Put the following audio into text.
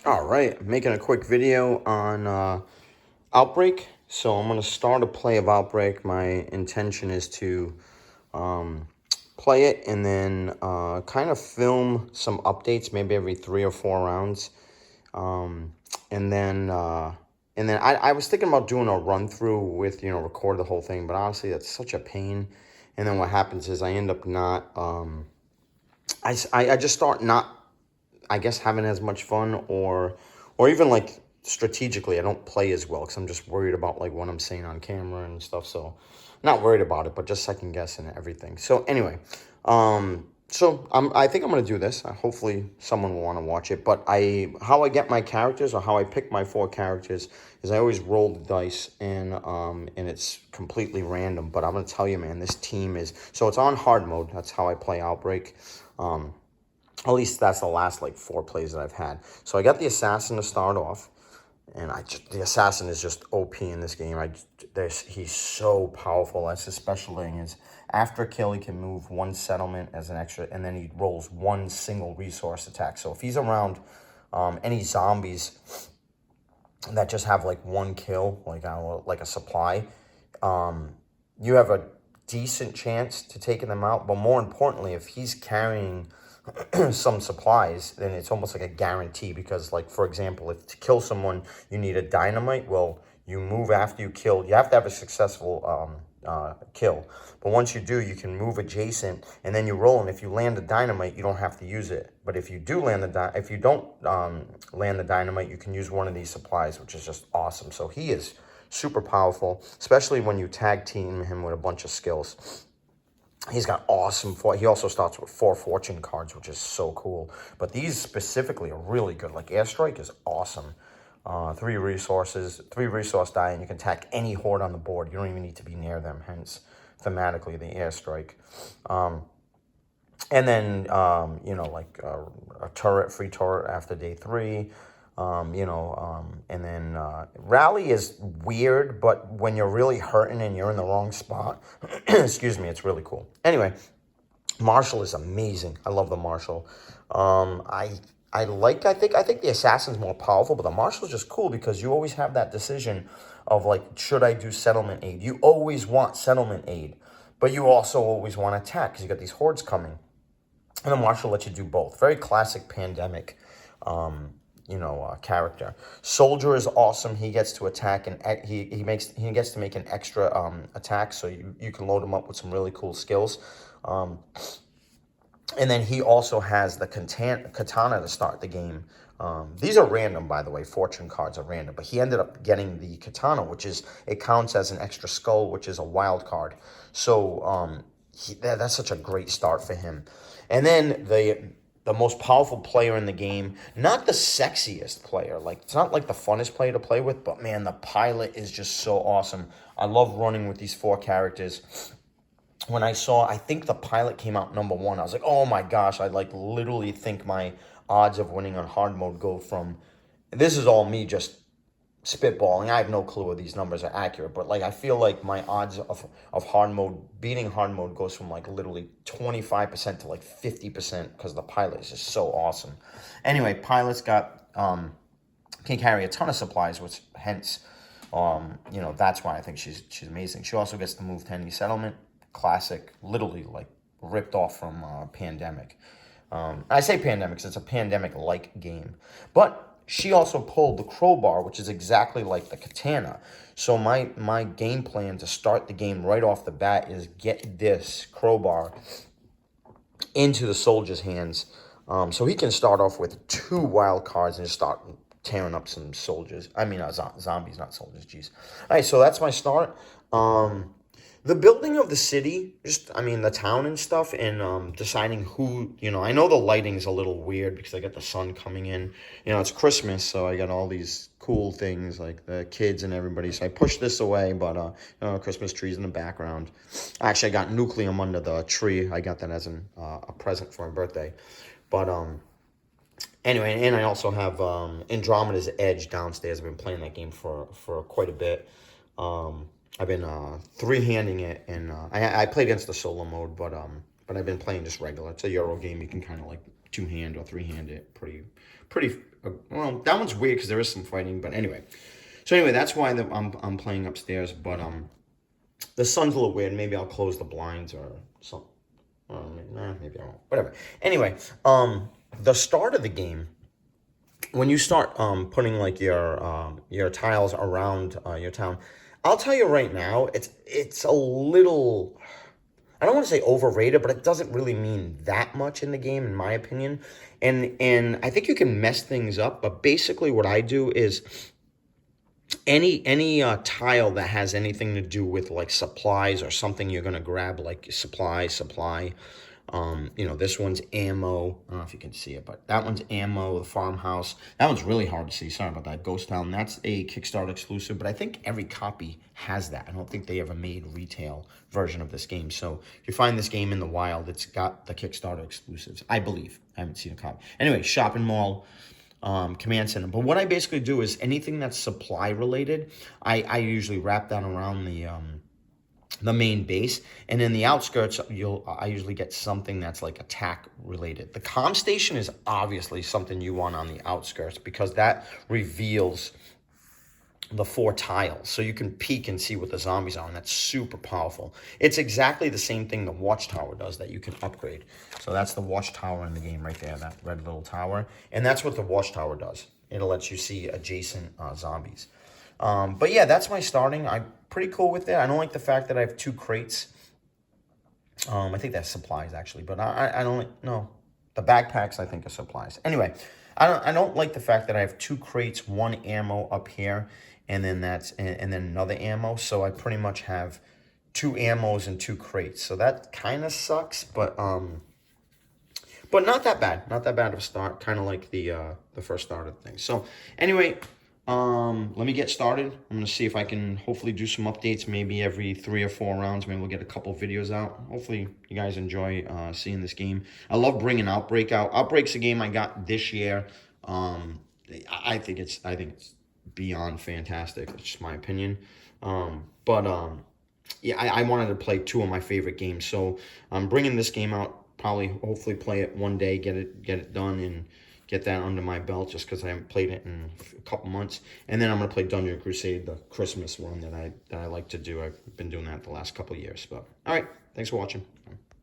All right, I'm making a quick video on Outbreak. So I'm going to start a play of Outbreak. My intention is to um, play it and then kind of film some updates, maybe every 3 or 4 rounds. Um, and then uh, and then I was thinking about doing a run through with, record the whole thing, but honestly, that's such a pain. And then what happens is I end up not, I just start not, I guess, having as much fun, or even like strategically I don't play as well because I'm just worried about like what I'm saying on camera and stuff. So not worried about it, but just second guessing everything. So anyway, I think I'm gonna do this. Hopefully someone will want to watch it. But how I get my characters, or how I pick my 4 characters, is I always roll the dice, and it's completely random. But I'm gonna tell you, man, this team is, so it's on hard mode. That's how I play Outbreak. At least that's the last like 4 plays that I've had. So I got the assassin to start off, and the assassin is just OP in this game. He's so powerful. That's his special thing, is after a kill he can move 1 settlement as an extra, and then he rolls 1 single resource attack. So if he's around any zombies that just have like 1 kill, like like a supply, you have a decent chance to taking them out. But more importantly, if he's carrying some supplies, then it's almost like a guarantee, because, like, for example, if to kill someone you need a dynamite, well, you move after you kill. You have to have a successful kill, but once you do, you can move adjacent, and then you roll. And if you land the dynamite, you don't have to use it. But if you do land if you don't land the dynamite, you can use one of these supplies, which is just awesome. So he is super powerful, especially when you tag team him with a bunch of skills. He's got awesome. He also starts with 4 fortune cards, which is so cool. But these specifically are really good. Like Airstrike is awesome. 3 resource die, and you can attack any horde on the board. You don't even need to be near them. Hence, thematically, the Airstrike. And then, like a free turret after day 3. And then rally is weird, but when you're really hurting and you're in the wrong spot, excuse me, it's really cool. Anyway, Marshall is amazing. I love the Marshall. I think the Assassin's more powerful, but the Marshall's just cool because you always have that decision of like, should I do settlement aid? You always want settlement aid, but you also always want attack because you got these hordes coming. And the Marshall lets you do both. Very classic pandemic, character. Soldier is awesome. He gets to attack, and he gets to make an extra attack, so you can load him up with some really cool skills. And then he also has the katana to start the game. These are random, by the way. Fortune cards are random, but he ended up getting the katana, it counts as an extra skull, which is a wild card. So that's such a great start for him. And then the most powerful player in the game, not the sexiest player, like it's not like the funnest player to play with, but man, the pilot is just so awesome. I love running with these 4 characters. When I think the pilot came out #1, I was like, oh my gosh, I like literally think my odds of winning on hard mode go from, this is all me just spitballing. I have no clue if these numbers are accurate, but like I feel like my odds of hard mode, beating hard mode, goes from like literally 25% to like 50% because the pilot is just so awesome. Anyway, pilot's got can carry a ton of supplies, which hence that's why I think she's amazing. She also gets to move to any settlement. Classic, literally like ripped off from Pandemic. I say Pandemic because it's a Pandemic-like game, but she also pulled the crowbar, which is exactly like the katana. So my game plan to start the game right off the bat is get this crowbar into the soldier's hands, so he can start off with 2 wild cards and just start tearing up some soldiers. I mean, zombies, not soldiers. Jeez. All right, so that's my start. The building of the city, the town and stuff, and deciding who, I know the lighting's a little weird because I got the sun coming in. It's Christmas, so I got all these cool things like the kids and everybody. So I pushed this away, but, Christmas trees in the background. Actually, I got Nucleum under the tree. I got that as a present for my birthday. But, anyway, and I also have Andromeda's Edge downstairs. I've been playing that game for quite a bit. I've been 3-handing it, and I played against the solo mode, but I've been playing just regular. It's a Euro game. You can kind of like 2-hand or 3-hand it pretty pretty, well, that one's weird because there is some fighting, but anyway. So anyway, that's why I'm playing upstairs, but the sun's a little weird. Maybe I'll close the blinds or something. Maybe I won't. Whatever. Anyway, the start of the game, when you start putting like your tiles around your town, I'll tell you right now, it's a little, I don't want to say overrated, but it doesn't really mean that much in the game, in my opinion. And I think you can mess things up, but basically what I do is any tile that has anything to do with like supplies or something you're gonna grab, like supply. You know, this one's ammo. I don't know if you can see it, but that one's ammo. The farmhouse. That one's really hard to see. Sorry about that. Ghost Town. That's a Kickstarter exclusive, but I think every copy has that. I don't think they ever made retail version of this game. So if you find this game in the wild, it's got the Kickstarter exclusives. I believe. I haven't seen a copy. Anyway, shopping mall. Command center. But what I basically do is anything that's supply related, I usually wrap that around the main base, and in the outskirts I usually get something that's like attack related. The comm station is obviously something you want on the outskirts because that reveals the 4 tiles, so you can peek and see what the zombies are, and that's super powerful. It's exactly the same thing the watchtower does that you can upgrade. So that's the watchtower in the game right there, that red little tower, and that's what the watchtower does. It'll let you see adjacent zombies. But yeah, that's my starting. I'm pretty cool with it. I don't like the fact that I have 2 crates. I think that's supplies actually, but I don't like, no, the backpacks I think are supplies. Anyway, I don't like the fact that I have 2 crates, 1 ammo up here, and then and then another ammo. So I pretty much have 2 ammos and 2 crates. So that kind of sucks, but not that bad. Not that bad of a start. Kind of like the first start of the thing. So anyway, let me get started. I'm gonna see if I can hopefully do some updates, maybe every 3 or 4 rounds. Maybe we'll get a couple videos out. Hopefully you guys enjoy seeing this game. I love bringing Outbreak out. Outbreak's a game I got this year. I think it's beyond fantastic. It's just my opinion. Yeah, I wanted to play 2 of my favorite games, so I'm bringing this game out. Probably, hopefully, play it one day, get it done, and get that under my belt. Just because I haven't played it in a couple months, and then I'm gonna play Dungeon Crusade, the Christmas one that I like to do. I've been doing that the last couple of years. But all right, thanks for watching.